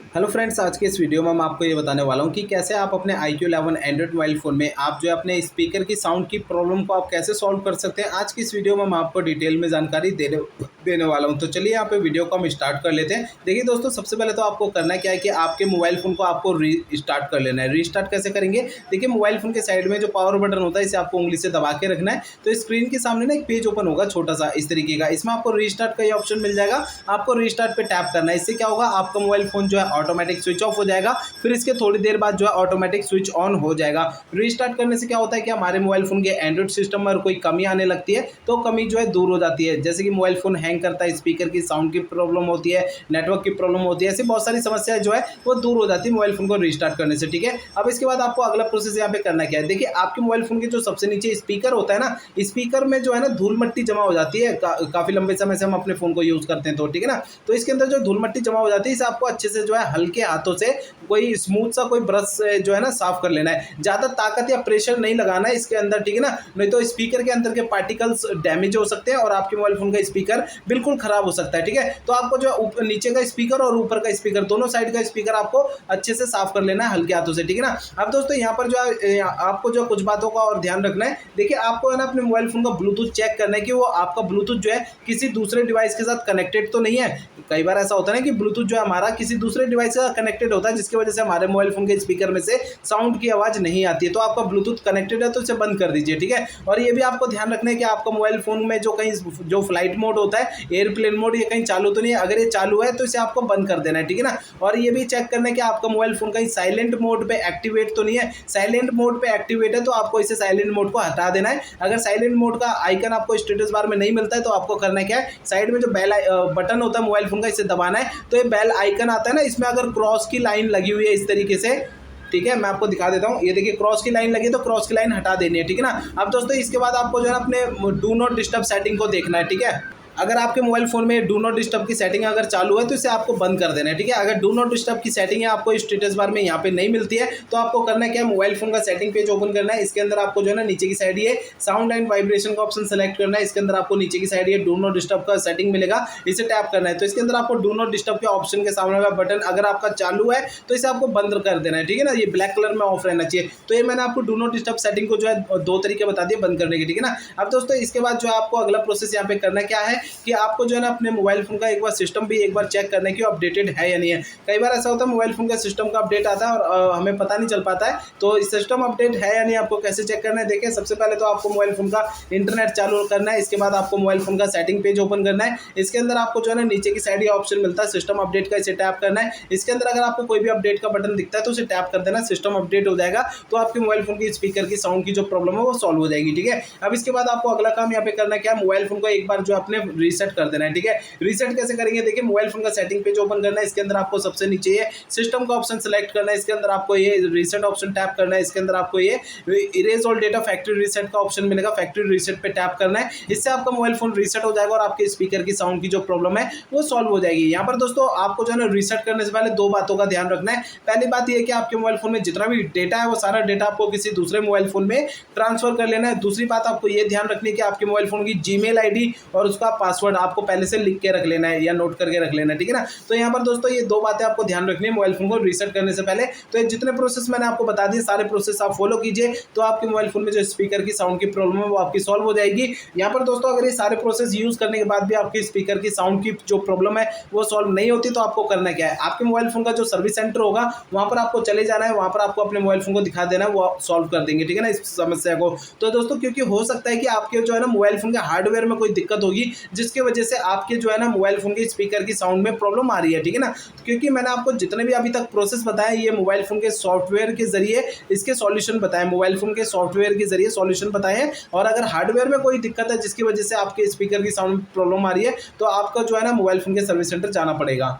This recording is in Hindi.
हेलो फ्रेंड्स, आज के इस वीडियो में मैं आपको ये बताने वाला हूँ कि कैसे आप अपने iQOO 11 एंड्रॉइड मोबाइल फ़ोन में आप जो है अपने स्पीकर की साउंड की प्रॉब्लम को आप कैसे सॉल्व कर सकते हैं। आज की इस वीडियो में मैं आपको डिटेल में जानकारी देने वाला हूँ। तो चलिए यहाँ पे वीडियो को हम स्टार्ट कर लेते हैं। देखिए दोस्तों, सबसे पहले तो आपको करना क्या है कि आपके मोबाइल फ़ोन को आपको रीस्टार्ट कर लेना है। रीस्टार्ट कैसे करेंगे? देखिए, मोबाइल फ़ोन के साइड में जो पावर बटन होता है इसे आपको उंगली से दबा के रखना है। तो स्क्रीन के सामने ना एक पेज ओपन होगा छोटा सा इस तरीके का, इसमें आपको रीस्टार्ट का ये ऑप्शन मिल जाएगा। आपको रीस्टार्ट पे टैप करना है। इससे क्या होगा, आपका मोबाइल फ़ोन जो है ऑटोमेटिक स्विच ऑफ हो जाएगा। फिर इसके थोड़ी देर बाद जो है ऑटोमेटिक स्विच ऑन हो जाएगा। रीस्टार्ट करने से क्या होता है कि हमारे मोबाइल फ़ोन के एंड्रॉइड सिस्टम में कोई कमी आने लगती है तो कमी जो है दूर हो जाती है। जैसे कि मोबाइल फ़ोन हैंग करता है, स्पीकर की साउंड की प्रॉब्लम होती है, नेटवर्क की प्रॉब्लम होती है, ऐसी बहुत सारी समस्याएं जो है वो दूर हो जाती है मोबाइल फ़ोन को रीस्टार्ट करने से। ठीक है, अब इसके बाद आपको अगला प्रोसेस यहाँ पे करना क्या है। देखिए, आपके मोबाइल फ़ोन के जो सबसे नीचे स्पीकर होता है ना, स्पीकर में जो है ना धूल मट्टी जमा हो जाती है। काफ़ी लंबे समय से हम अपने फ़ोन को यूज़ करते हैं तो ठीक है ना, तो इसके अंदर जो धूल मट्टी जमा हो जाती है इसे आपको अच्छे से जो है हल्के हाथों से कोई स्मूथ सा कोई ब्रश से जो है ना साफ कर लेना है। ज़्यादा ताकत या प्रेशर नहीं लगाना है इसके अंदर, ठीक है ना, नहीं तो स्पीकर के अंदर के पार्टिकल्स डैमेज हो सकते हैं और आपके मोबाइल फोन का स्पीकर बिल्कुल खराब हो सकता है। ठीक है, तो आपको जो नीचे का स्पीकर और ऊपर का स्पीकर, दोनों साइड का स्पीकर आपको अच्छे से साफ कर लेना है हल्के हाथों से। ठीक है ना, अब दोस्तों यहाँ पर जो है आपको जो कुछ बातों का और ध्यान रखना है। देखिए, आपको है ना अपने मोबाइल फोन का ब्लूटूथ चेक करना है कि वो आपका ब्लूटूथ जो है किसी दूसरे डिवाइस के साथ कनेक्टेड तो नहीं है। कई बार ऐसा होता है ना कि ब्लूटूथ जो है हमारा किसी दूसरे डिवाइस से कनेक्टेड होता है, जिसकी वजह से हमारे मोबाइल फोन के स्पीकर में से साउंड की आवाज़ नहीं आती है। तो आपका ब्लूटूथ कनेक्टेड है तो इसे बंद कर दीजिए। ठीक है, और ये भी आपको ध्यान रखना है कि आपका मोबाइल फोन में जो कहीं जो फ्लाइट मोड होता है, एयरप्लेन मोड, ये कहीं चालू तो नहीं है। अगर ये चालू है तो इसे आपको बंद कर देना है। ठीक है ना, और ये भी चेक करना है कि आपका मोबाइल फोन कहीं साइलेंट मोड पे एक्टिवेट तो नहीं है। साइलेंट मोड पे एक्टिवेट है तो आपको इसे साइलेंट मोड को हटा देना है। अगर साइलेंट मोड का आइकन आपको स्टेटस बार में नहीं मिलता है तो आपको करना क्या है, साइड में जो बेल बटन होता है मोबाइल फोन का, इसे दबाना है। तो ये बेल आइकन आता है ना, इसमें अगर क्रॉस की लाइन लगी हुई है इस तरीके से, ठीक है, मैं आपको दिखा देता हूँ। ये देखिए, क्रॉस की लाइन लगी तो क्रॉस की लाइन हटा देनी है। ठीक है ना, अब दोस्तों इसके बाद आपको जो है अपने डू नॉट डिस्टर्ब सेटिंग को देखना है। ठीक है, अगर आपके मोबाइल फोन में डू नॉट डिस्टर्ब की सेटिंग अगर चालू है तो इसे आपको बंद कर देना है। ठीक है, अगर डू नॉट डिस्टर्ब की सेटिंग है आपको स्टेटस बार में यहाँ पे नहीं मिलती है तो आपको करना है क्या, मोबाइल फोन का सेटिंग पेज ओपन करना है। इसके अंदर आपको जो है ना नीचे की साइड ये साउंड एंड वाइब्रेशन का ऑप्शन सेलेक्ट करना है। इसके अंदर आपको नीचे की साइड ये डू नॉट डिस्टर्ब का सेटिंग मिलेगा, इसे टैप करना है। तो इसके अंदर आपको डू नॉट डिस्टर्ब के ऑप्शन के सामने वाला बटन अगर आपका चालू है तो इसे आपको बंद कर देना है। ठीक है ना, ये ब्लैक कलर में ऑफ रहना चाहिए। तो ये मैंने आपको डू नॉट डिस्टर्ब सेटिंग को जो है दो तरीके बता दिए बंद करने के। ठीक है ना, अब दोस्तों इसके बाद जो है आपको अगला प्रोसेस यहाँ पे करना क्या है कि आपको जो है अपने मोबाइल फोन का एक बार सिस्टम भी एक बार चेक करने की अपडेटेड है या नहीं है। कई बार ऐसा होता है मोबाइल फोन का सिस्टम का अपडेट आता है और हमें पता नहीं चल पाता है, तो सिस्टम अपडेट है या नहीं आपको कैसे चेक करना है। देखिए, सबसे पहले तो आपको मोबाइल फोन का इंटरनेट चालू करना है। इसके बाद आपको मोबाइल फोन का सेटिंग पेज ओपन करना है। इसके अंदर आपको जो है ना नीचे की साइड ये ऑप्शन मिलता है सिस्टम अपडेट का, इसे टैप करना है। इसके अंदर अगर आपको कोई भी अपडेट का बटन दिखता है तो उसे टैप कर देना, सिस्टम अपडेट हो जाएगा तो आपके मोबाइल फोन की स्पीकर की साउंड की जो प्रॉब्लम है वो सॉल्व हो जाएगी। ठीक है, अब इसके बाद आपको अगला काम यहाँ पे करना क्या है, मोबाइल फोन को एक बार जो अपने रीसेट कर देना है। ठीक है, रीसेट कैसे करेंगे, देखिए मोबाइल फोन का सेटिंग पेज ओपन करना है। इसके अंदर आपको सबसे नीचे ये सिस्टम का ऑप्शन सेलेक्ट करना है। इसके अंदर आपको ये रीसेट ऑप्शन टैप करना है। इसके अंदर आपको ये erase all data factory reset का ऑप्शन मिलेगा, फैक्ट्री रीसेट पे टैप करना है। इससे आपका मोबाइल फोन रीसेट हो जाएगा और आपके स्पीकर की साउंड की जो प्रॉब्लम है वो सॉल्व हो जाएगी। यहाँ पर दोस्तों आपको जो है ना रीसेट करने से पहले दो बातों का ध्यान रखना है। पहली बात ये कि आपके मोबाइल फोन में जितना भी डेटा है वो सारा डेटा आपको किसी दूसरे मोबाइल फोन में ट्रांसफर कर लेना है। दूसरी बात आपको ये ध्यान रखनी है कि आपके मोबाइल फोन की जीमेल आईडी और उसका पासवर्ड आपको पहले से लिख के रख लेना है या नोट करके रख लेना है। ठीक है ना, तो यहाँ पर दोस्तों ये दो बातें आपको ध्यान रखनी है मोबाइल फोन को रीसेट करने से पहले। तो ये जितने प्रोसेस मैंने आपको बता दिए सारे प्रोसेस आप फॉलो कीजिए तो आपके मोबाइल फोन में जो स्पीकर की साउंड की प्रॉब्लम है वो आपकी सॉल्व हो जाएगी। यहाँ पर दोस्तों अगर ये सारे प्रोसेस यूज करने के बाद भी आपके स्पीकर की साउंड की जो प्रॉब्लम है वो सॉल्व नहीं होती तो आपको करना क्या है, आपके मोबाइल फोन का जो सर्विस सेंटर होगा वहां पर आपको चले जाना है, वहां पर आपको अपने मोबाइल फोन को दिखा देना है, वो सॉल्व कर देंगे। ठीक है ना, इस समस्या को। तो दोस्तों क्योंकि हो सकता है कि आपके जो है ना मोबाइल फोन के हार्डवेयर में कोई दिक्कत होगी जिसकी वजह से आपके जो है ना मोबाइल फोन के स्पीकर की साउंड में प्रॉब्लम आ रही है। ठीक है ना, क्योंकि मैंने आपको जितने भी अभी तक प्रोसेस बताए ये मोबाइल फोन के सॉफ्टवेयर के जरिए इसके सॉल्यूशन बताए, मोबाइल फोन के सॉफ्टवेयर के जरिए सॉल्यूशन बताए हैं। और अगर हार्डवेयर में कोई दिक्कत है जिसकी वजह से आपके स्पीकर की साउंड प्रॉब्लम आ रही है तो आपका जो है ना मोबाइल फोन के सर्विस सेंटर जाना पड़ेगा।